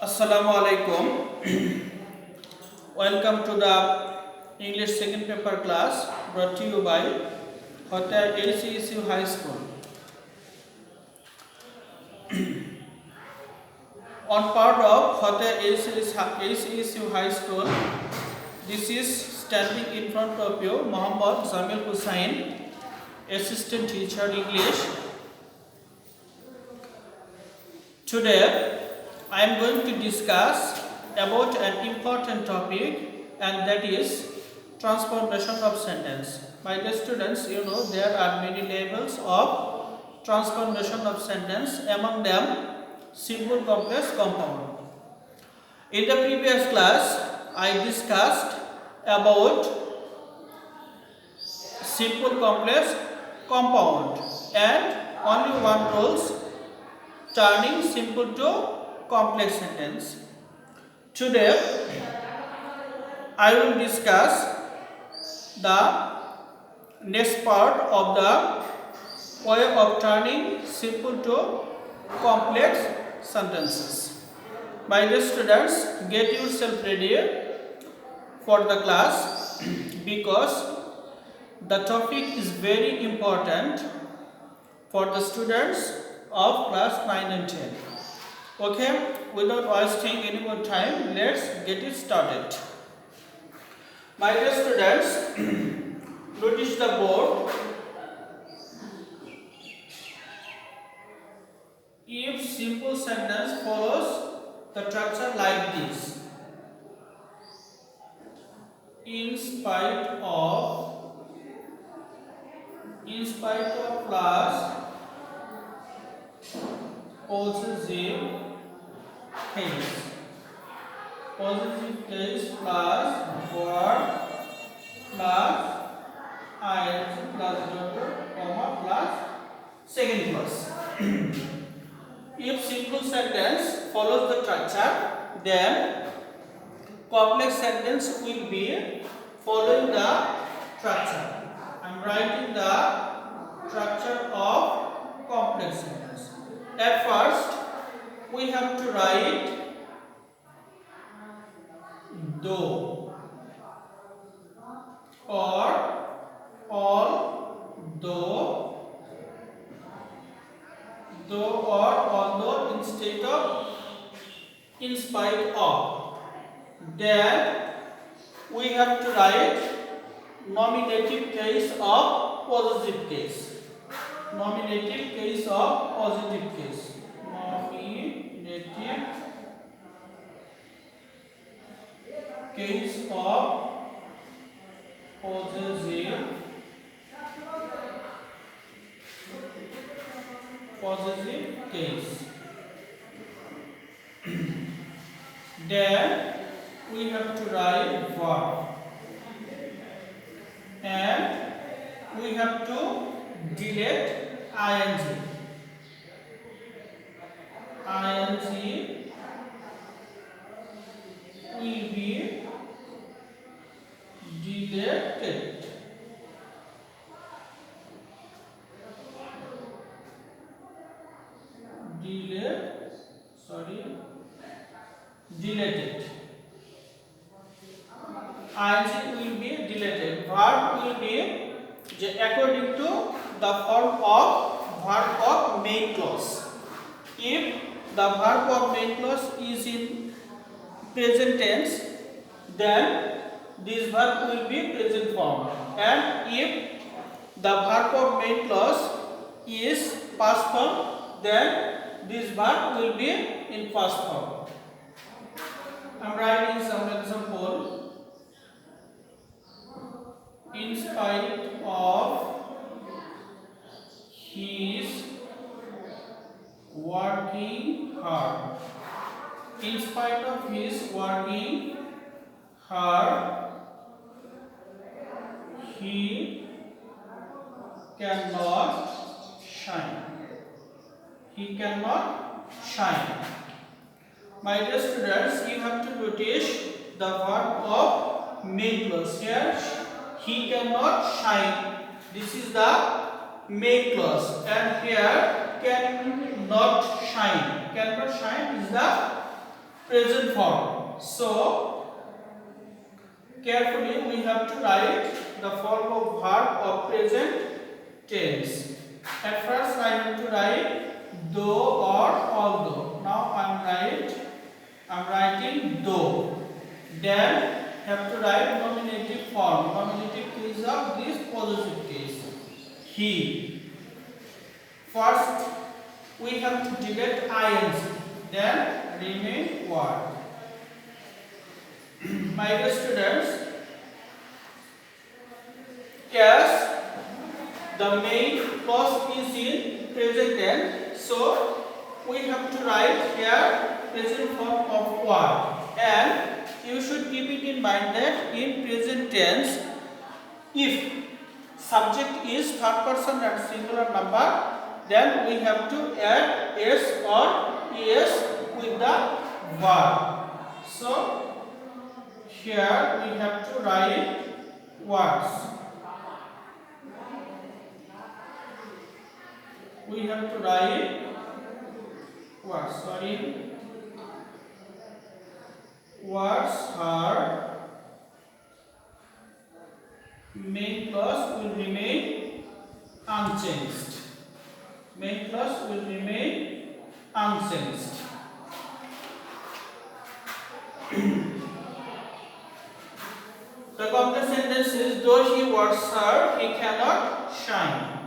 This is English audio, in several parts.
Assalamu alaikum. Welcome to the English second paper class brought to you by Hotel ACECU High School. On part of Hotel ACECU High School, this is standing in front of you Muhammad Zamil Hussain, Assistant Teacher English. Today, I am going to discuss about an important topic, and that is transformation of sentence. My dear students, you know there are many levels of transformation of sentence, among them simple, complex, compound. In the previous class, I discussed about simple, complex, compound, and only one rules turning simple to complex sentence. Today I will discuss the next part of the way of turning simple to complex sentences. My dear students, get yourself ready for the class because the topic is very important for the students of class 9 and 10. Okay, without wasting any more time, let's get it started. My dear students, notice the board. If simple sentence follows the structure like this, in spite of plus possessive case plus verb plus ing plus dot comma plus second clause. If simple sentence follows the structure, then complex sentence will be following the structure. I am writing the structure of complex sentence. At first, we have to write though or although, or although instead of in spite of. Then we have to write nominative case of positive case. Nominative case of positive case. Nominative case of positive case. Then we have to write verb, and we have to delete ing. Ing will be deleted. Deleted. Ing will be deleted. Verb will be according to the form of verb of main clause. If the verb of main clause is in present tense, then this verb will be present form, and if the verb of main clause is past form, then this verb will be in past form. I am writing some example. In spite of his working hard. In spite of his working hard, he cannot shine. He cannot shine. My dear students, you have to notice the verb of main clause here. He cannot shine. This is the main clause, and here cannot shine. Cannot shine is the present form. So carefully we have to write the form of verb of present tense. At first I have to write though or although. Now I'm writing though. Then have to write nominative form. Nominative case of this possessive case. He. First we have to delete ing. Then remain word. My dear students, as the main clause is in present tense, so we have to write here present form of word, and you should keep it in mind that in present tense, if subject is third person and singular number, then we have to add s or es with the verb. So here we have to write words. We have to write words. Words are main clause will remain unchanged. Main clause will remain unchanged. The complex sentence is though he works hard, he cannot shine.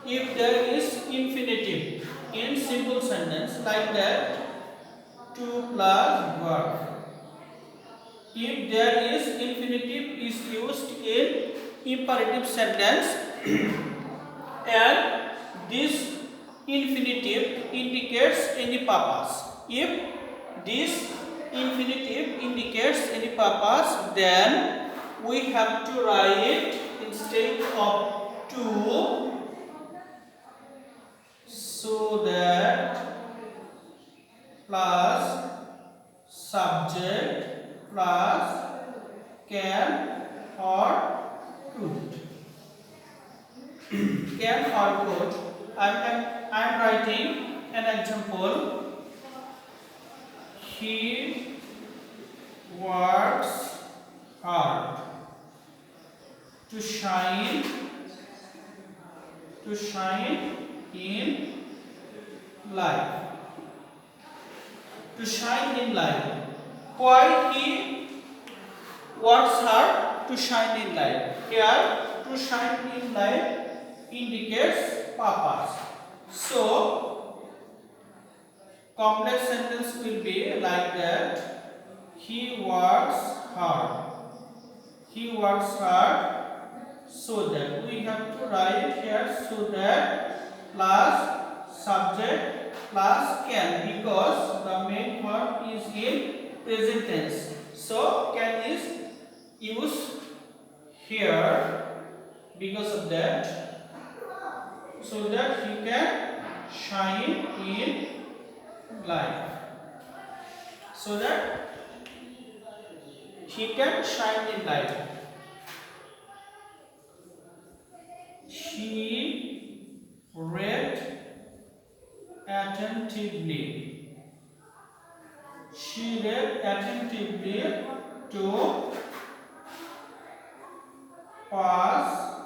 If there is infinitive in simple sentence like that, to plus verb. If there is infinitive is used in imperative sentence and this infinitive indicates any purpose. If this infinitive indicates any purpose, then we have to write instead of to, so that plus subject plus can or could. Can or could. I'm writing an example. He works hard to shine in life. To shine in life. Why he works hard to shine in life? Here, to shine in life indicates purpose. So, complex sentence will be like that. He works hard. He works hard so that. We have to write here so that plus subject plus can, because the main verb is in present tense. So can is used here because of that, so that he can shine in life. So that he can shine in life. She read attentively. She read attentively to pass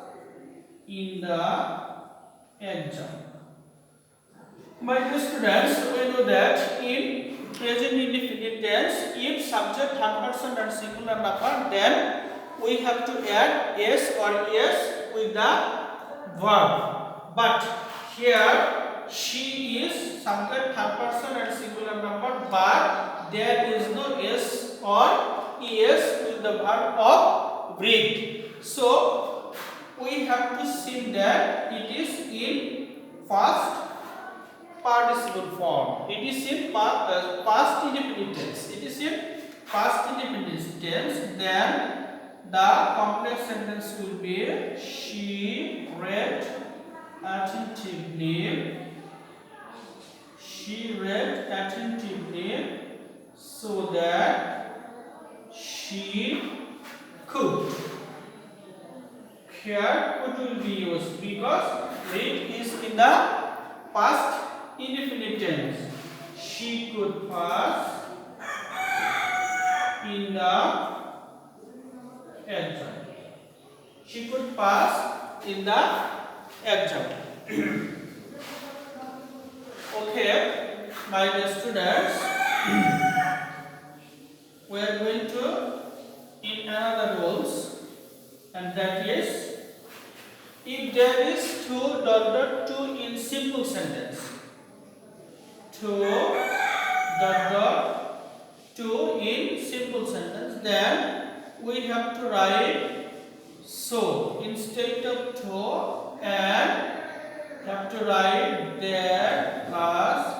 in the exam. My dear students, we know that in present indefinite tense, if subject third person and singular number, then we have to add s or es with the verb. But here she is subject third person and singular number, but there is no s or es with the verb of read. So we have to see that it is in past participle form. It is in past indefinite tense. It is in past indefinite tense. Then the complex sentence will be she read attentively. She read attentively so that she could. Here could will be used because read is in the past indefinite tense. She could pass in the exam. She could pass in the exam. Okay, my dear students, we are going to in another rules, and that is if there is two in simple sentence, two in simple sentence, then we have to write so instead of to, and have to write there plus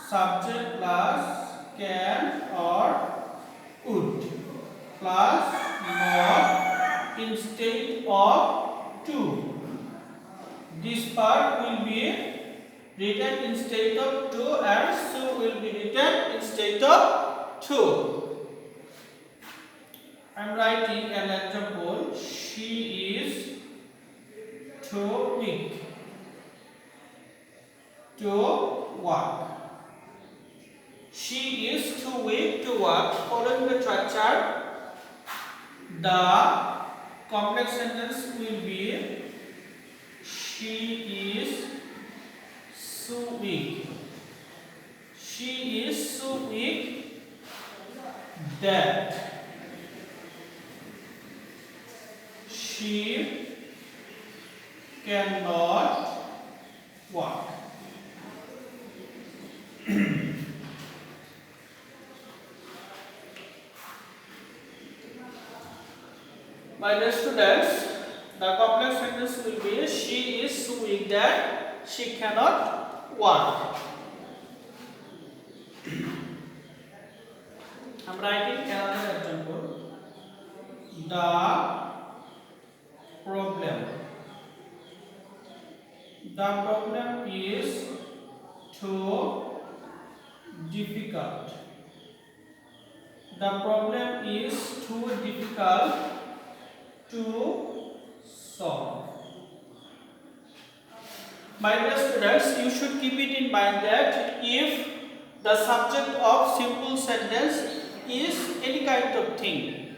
subject plus can or would plus not instead of to. This part will be written instead of to, and so will be written instead of to. I am writing an example. She is too weak to walk. She is too weak to walk. Following the structure, the complex sentence will be she is so weak. She is so weak that she cannot walk. My dear students, the complex sentence will be she is so weak that she cannot walk. I am writing another example. The problem is too difficult. The problem is too difficult to solve. My dear students, you should keep it in mind that if the subject of simple sentence is any kind of thing,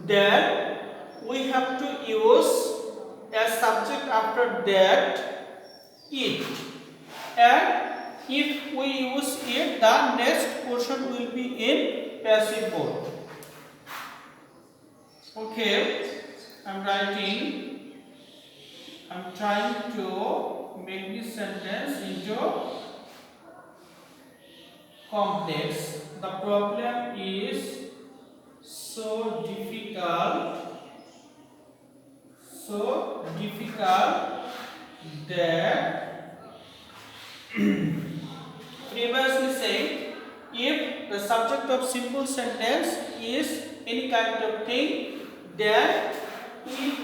then we have to use a subject after that it, and if we use it, the next portion will be in passive mode. Okay, I'm trying to make this sentence into complex. The problem is so difficult that previously said, if the subject of simple sentence is any kind of thing, then it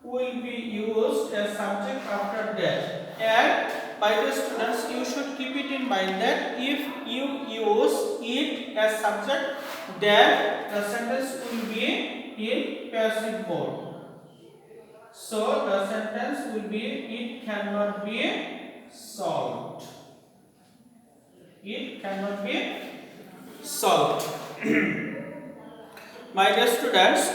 will be used as subject after that. And by the students, you should keep it in mind that if you use it as subject, then the sentence will be in passive mode. So the sentence will be it cannot be solved. It cannot be solved. My dear students,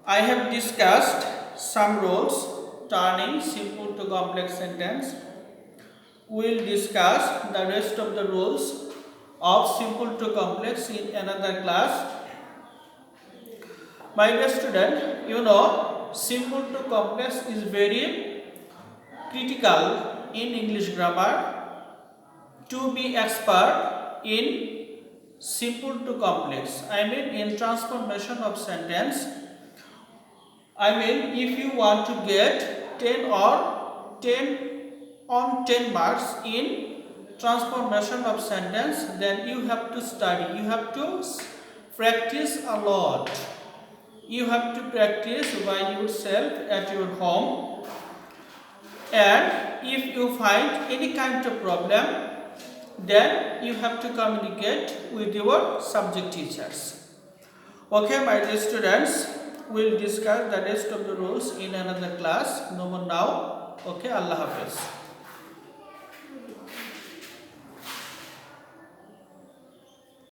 I have discussed some rules turning simple to complex sentence. We will discuss the rest of the rules of simple to complex in another class. My dear student, you know, simple to complex is very critical in English grammar. To be expert in simple to complex, I mean in transformation of sentence, I mean if you want to get 10 on 10 marks in transformation of sentence, then you have to study, you have to practice a lot. You have to practice by yourself at your home, and if you find any kind of problem, then you have to communicate with your subject teachers. Okay, my dear students, we'll discuss the rest of the rules in another class. No more now. Okay, Allah Hafiz.